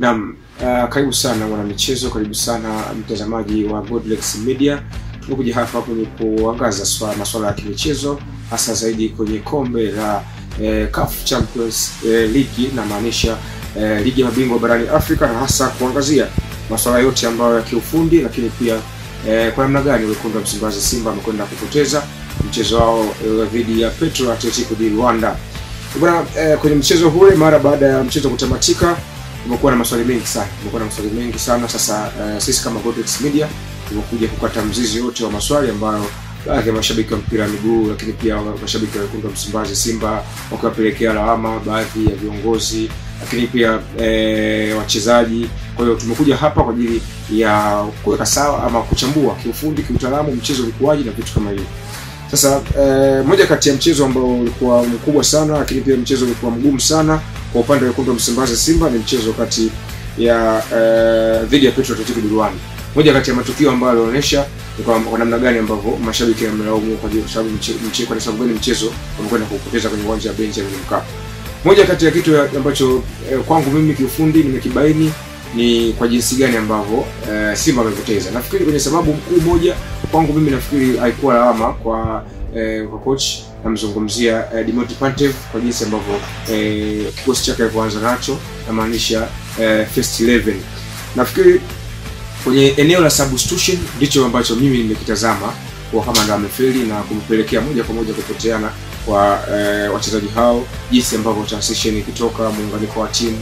Naam, karibu sana mwana michezo, karibu sana mtazamaji wa Godlex Media. Tumekuja hapa kwenye kuangaza masuala ya kimichezo, hasa zaidi kwenye kombe la CAF Champions League, na maanisha ligi ya mabingwa barani Afrika, na hasa kuangazia masuala yote ambayo ya kiufundi, lakini pia kwa namna gani wekundu wa Msimbazi Simba wamekwenda kupoteza mchezo wao dhidi ya Petro Atletico di Luanda. Bwana, kwenye mchezo ule, mara baada ya mchezo kutamatika, kumekuwa na maswali mengi sana. Sasa sisi kama Godlex Media tumekuja kukata mzizi yote wa maswali ambayo baadhi ya mashabiki wa mpira wa miguu, lakini pia mashabiki wa wekundu wa Msimbazi Simba wakiwapelekea lawama baadhi ya viongozi, lakini pia wachezaji. Kwa hiyo tumekuja hapa kwa ajili ya kuweka sawa ama kuchambua kiufundi, kiutaalamu mchezo ulikuwaje na vitu kama hivyo. Sasa moja kati ya mchezo ambao ulikuwa mkubwa sana, lakini pia mchezo ulikuwa mgumu sana kwa upande wa wekundu wa Msimbazi Simba, ni mchezo kati ya dhidi ya Petro Atletico di Luanda. Moja kati ya matukio ambayo yanaonyesha kwa namna gani ambavyo mashabiki wamelaumu kwa sababu mchezo wamekwenda kupoteza kwenye uwanja wa Benjamin Mkapa. Moja kati ya kitu ambacho kwangu mimi kiufundi nimekibaini ni kwa jinsi gani ambavyo Simba wamepoteza. Nafikiri kwenye sababu mkuu moja kwangu mimi, nafikiri haikuwa lawama kwa coach, namzungumzia Dimitri Pantev, kwa jinsi ambavyo kikosi chake alianza nacho, na maanisha first 11. Nafikiri kwenye eneo la substitution ndicho ambacho mimi nimekitazama kwa kama ndo amefeli na kumpelekea moja kwa moja kupoteana kwa wachezaji hao, jinsi ambavyo transition ikitoka, muunganiko wa timu.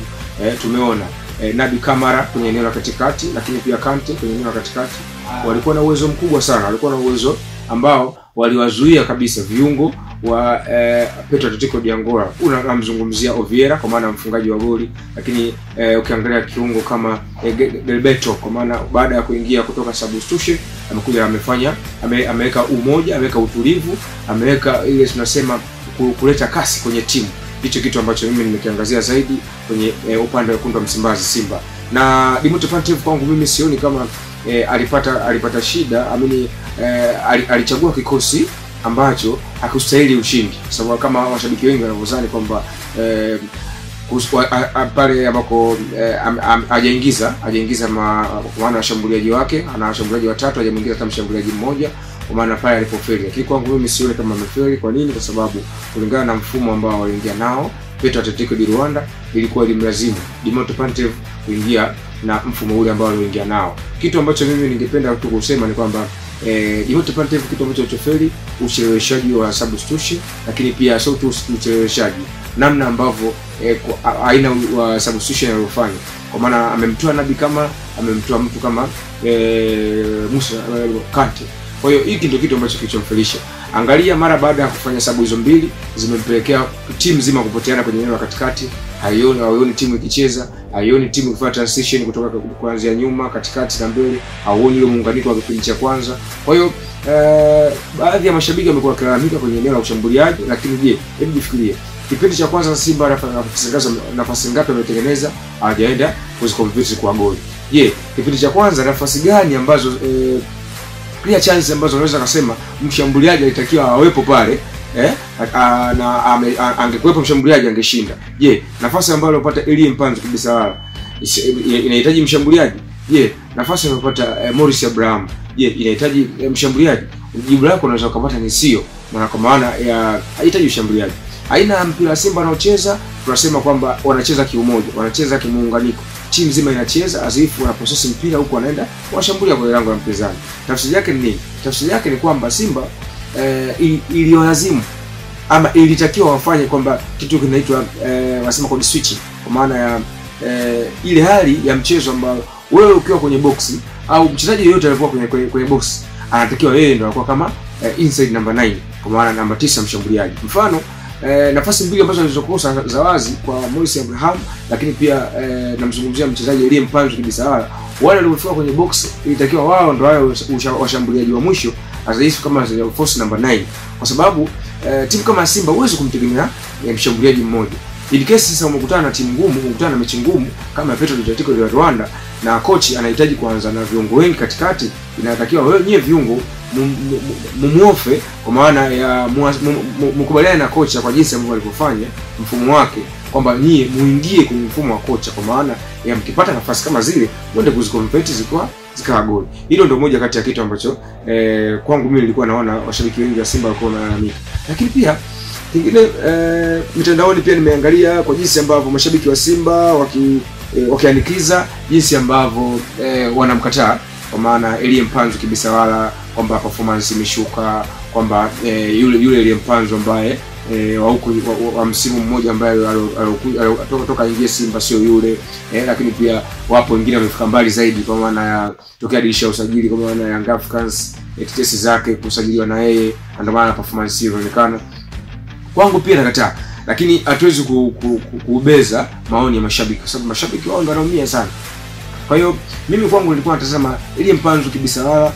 Tumeona Nabi Kamara kwenye eneo la katikati, lakini pia Kante kwenye eneo la katikati walikuwa na uwezo mkubwa sana, walikuwa na uwezo ambao waliwazuia kabisa viungo wa Petro Atletico di Angola. Unamzungumzia Oviera kwa maana mfungaji wa goli, lakini ukiangalia kiungo kama Gilberto, kwa maana baada ya kuingia kutoka substitution amekuja ameweka umoja, ameweka utulivu, ameweka ile tunasema kuleta kasi kwenye timu. Hicho kitu ambacho mimi nimekiangazia zaidi kwenye upande wa wekundu wa Msimbazi Simba. Na Dimitri Pantev kwangu mimi sioni kama alipata shida, alichagua kikosi ambacho hakustahili ushindi, sababu kama washabiki wengi wanavyozani kwamba pale ambako hajaingiza maana washambuliaji wake, ana washambuliaji watatu, hajamuingiza hata mshambuliaji mmoja, kwa maana pale alipofeli. Lakini kwangu mimi sioni kama amefeli. Kwa nini? Kwa sababu kulingana na mfumo ambao waliingia nao Petro Atletico di Luanda, ilikuwa ilimlazimu Dimitri Pantev kuingia na mfumo ule ambao waliingia nao. Kitu ambacho mimi ningependa tu kusema ni kwamba Dimitri Pantev, kitu ambacho chofeli, ucheleweshaji wa substitution, lakini pia sio tu ucheleweshaji, namna ambavyo aina wa substitution aliyofanya, kwa maana amemtoa Nabi kama amemtoa mtu kama Musa Kante. Kwa hiyo hiki ndio kitu ambacho kilichomfelisha. Angalia, mara baada ya kufanya sababu hizo mbili zimempelekea timu nzima kupoteana kwenye eneo la katikati. Haioni timu ikicheza, haioni timu ikifanya transition kutoka kuanzia nyuma, katikati na mbele, hauoni ile muunganiko wa kipindi cha kwanza. Kwa hiyo baadhi ya mashabiki wamekuwa wakilalamika kwenye eneo la ushambuliaji, lakini je, hebu jifikirie kipindi cha kwanza Simba nafasi ngapi wametengeneza, hawajaenda kuziconvert kwa goli. Je, kipindi cha kwanza nafasi gani ambazo clear chance ambazo unaweza kusema mshambuliaji alitakiwa awepo pale, na angekuwepo mshambuliaji angeshinda? Je, nafasi ambayo alipata Elie Mpanzu kabisa inahitaji mshambuliaji? Je, nafasi aliyopata Morris Abraham, je, inahitaji mshambuliaji? Jibu lako unaweza kupata ni sio, kwa maana ya hahitaji mshambuliaji. Aina ya mpira Simba wanaocheza, tunasema kwamba wanacheza kiumoja, wanacheza kimuunganiko. Timu nzima inacheza azifu, wanaposesi mpira huko wanaenda washambulia kwa lango la mpinzani. Tafsiri yake ni nini? Tafsiri yake ni kwamba Simba iliolazimu ama ilitakiwa wafanye kwamba kitu kinaitwa wasema code switching, kwa maana ya ile hali ya mchezo ambao wewe ukiwa kwenye box au mchezaji yote alikuwa kwenye box, anatakiwa yeye ndio anakuwa kama inside number 9, kwa maana namba 9 mshambuliaji. Mfano nafasi mbili ambazo zilizokosa za wazi kwa Morris Abraham, lakini pia namzungumzia mchezaji Elie Mpanzu kabisa, wale waliofika kwenye box ilitakiwa wao ndio wao washambuliaji wa mwisho, azaifu kama force number 9, kwa sababu timu kama Simba huwezi kumtegemea mshambuliaji mmoja. In case sasa umekutana na timu ngumu, umekutana na mechi ngumu kama Petro Atletico di Luanda, na coach anahitaji kuanza na viungo wengi katikati, inatakiwa wewe nyewe viungo mumuofe, kwa maana ya mkubaliane na kocha kwa jinsi ambavyo alipofanya mfumo wake, kwamba nyie muingie kwenye mfumo wa kocha, kwa maana ya mkipata nafasi kama zile mwende kuzikompeti zikawa goli. Hilo ndio moja kati ya kitu ambacho kwangu mimi nilikuwa naona washabiki wengi wa Simba walikuwa wanalalamika. Lakini pia kingine mitandaoni pia nimeangalia kwa jinsi ambavyo mashabiki wa Simba wakianikiza jinsi ambavyo wanamkataa, kwa maana Elie Mpanzu Kibisawala, kwamba performance imeshuka, kwamba yule Elie Mpanzu ambaye wa msimu mmoja ambaye toka ingie Simba sio yule. Lakini pia wapo wengine wamefika mbali zaidi, kwa maana ya tokea dirisha usajili, kwa maana ya Young Africans tetesi zake kusajiliwa na yeye, ndio maana performance hiyo inaonekana. Kwangu pia nakataa, lakini hatuwezi kubeza maoni ya mashabiki, kwa sababu mashabiki wao ndio wanaumia sana. Kwa hiyo mimi kwangu nilikuwa natazama Elie Mpanzu Kibisawala,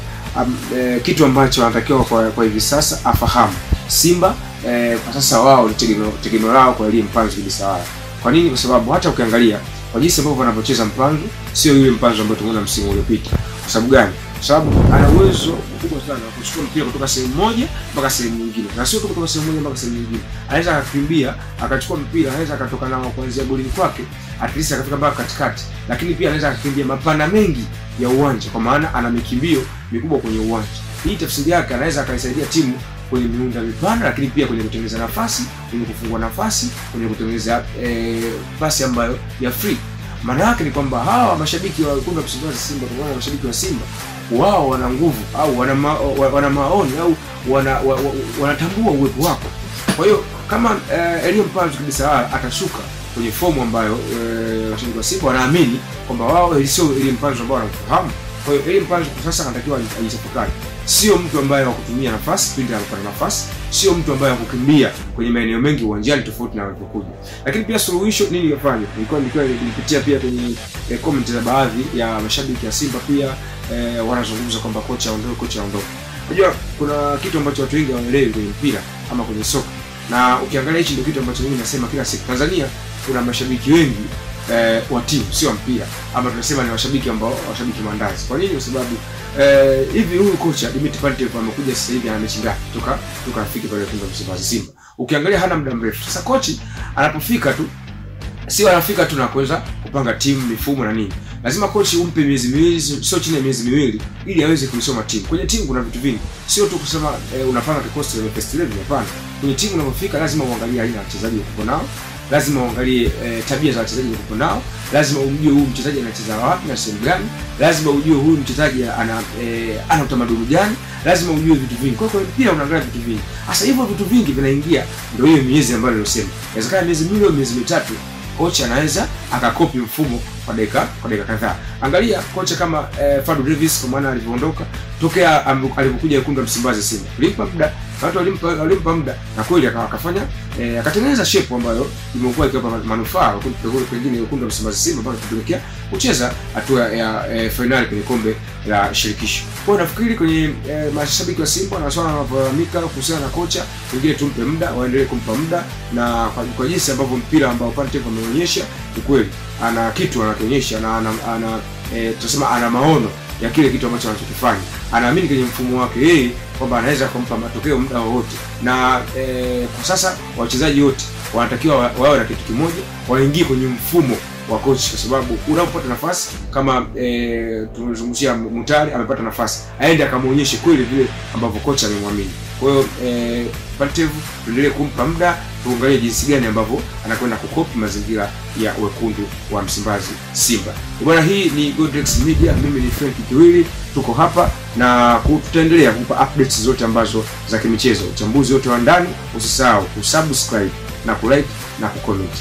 kitu ambacho anatakiwa kwa hivi sasa afahamu Simba kwa sasa wao tegemeo lao kwa Elie Mpanzu Kibisawala. Kwa nini? Kwa sababu hata ukiangalia kwa jinsi ambavyo wanapocheza Mpanzu sio yule Mpanzu ambaye tumeona msimu uliopita. Kwa sababu gani? Kwa sababu ana uwezo mkubwa sana wa kuchukua mpira kutoka sehemu moja mpaka sehemu nyingine, na sio kutoka sehemu moja mpaka sehemu nyingine. Anaweza akakimbia akachukua mpira, anaweza akatoka nao kuanzia golini kwake at least akafika mpaka katikati, lakini pia anaweza akakimbia mapana mengi ya uwanja, kwa maana ana mikimbio mikubwa kwenye uwanja. Hii tafsiri yake anaweza akaisaidia timu kwenye miunda mipana, lakini pia kwenye kutengeneza nafasi, kwenye kufungua nafasi, kwenye kutengeneza pasi ambayo ya free. Maana yake ni kwamba hawa mashabiki wa Wekundu wa Msimbazi Simba, kwa maana mashabiki wa Simba wao wana nguvu au wana maoni au wanatambua uwepo wako. Kwa hiyo kama Elie Mpanzu Kibisawala atashuka kwenye fomu ambayo mashabiki wa Simba wanaamini kwamba wao sio Elie Mpanzu ambao wanafahamu. Kwa hiyo Elie Mpanzu kwa sasa anatakiwa ajitafakari. Sio mtu ambaye wa kutumia nafasi pindi anapata nafasi, sio mtu ambaye wa kukimbia kwenye maeneo mengi uwanjani tofauti na walipokuja. Lakini pia suluhisho nini yafanye? Nilipitia pia kwenye comment za baadhi ya mashabiki ya Simba pia wanazungumza kwamba kocha aondoke. Unajua kuna kitu ambacho watu wengi hawaelewi kwenye mpira ama kwenye soka. Na ukiangalia hichi ndio kitu ambacho mimi nasema kila siku. Tanzania kuna mashabiki wengi wa timu sio mpira, ama tunasema ni washabiki washabiki mandazi. Kwa nini? Kwa sababu hivi huyu kocha Dimitri Pantev amekuja sasa hivi ana mechi ngapi toka afike pale Wekundu wa Msimbazi Simba. Ukiangalia hana muda mrefu. Sasa kochi anapofika tu sio anafika tu na kuweza kupanga timu, mifumo na nini. Lazima kochi umpe miezi miwili, sio chini ya miezi miwili, ili aweze kuisoma timu. Kwenye timu kuna vitu vingi. Sio tu kusema unapanga kikosi cha first 11, hapana. Kwenye timu unapofika lazima uangalie aina ya wachezaji uko nao. Lazima uangalie tabia za wachezaji uko nao. Lazima umjue huyu mchezaji anacheza wapi na sehemu gani. Lazima ujue huyu mchezaji ana utamaduni gani. Lazima ujue vitu vingi. Kwa hiyo pia unaangalia vitu vingi. Sasa hivyo vitu vingi vinaingia, ndio hiyo miezi ambayo nilisema. Inawezekana miezi miwili au miezi mitatu kocha anaweza akakopi mfumo kwa dakika kadhaa. Angalia kocha kama Fadu Davis, kwa maana alivyoondoka tokea alipokuja Wekundu wa Msimbazi Simba. Limpa muda, watu walimpa muda, na kweli akafanya akatengeneza shape ambayo imekuwa ikiwapa manufaa pengine Wekundu wa Msimbazi Simba mpaka kupelekea kucheza hatua ya finali kwenye kombe la shirikisho. Kwa hiyo nafikiri kwenye mashabiki wa Simba na swala wanalalamika kuhusiana na kocha, wengine tumpe muda, waendelee kumpa muda, na kwa jinsi ambavyo mpira ambao Pantev ameonyesha ukweli ana kitu anakionyesha, na tunasema ana maono ya kile kitu ambacho anachokifanya. Anaamini kwenye mfumo wake yeye kwamba anaweza kumpa matokeo muda wowote. Na kwa sasa wachezaji wote wanatakiwa wawe na kitu kimoja, waingie kwenye mfumo wa coach, kwa sababu unapopata nafasi kama tunazungumzia Mutari amepata nafasi, aende akamuonyeshe kweli vile ambavyo kocha amemwamini. Kwa hiyo Pantev tuendelee kumpa muda, tuangalie jinsi gani ambavyo anakwenda kukopi mazingira ya Wekundu wa Msimbazi Simba. Bwana, hii ni Godrex Media, mimi ni Frank Kiwili, tuko hapa na tutaendelea kukupa updates zote ambazo za kimichezo, uchambuzi wote wa ndani. Usisahau kusubscribe na kulike na kucomment.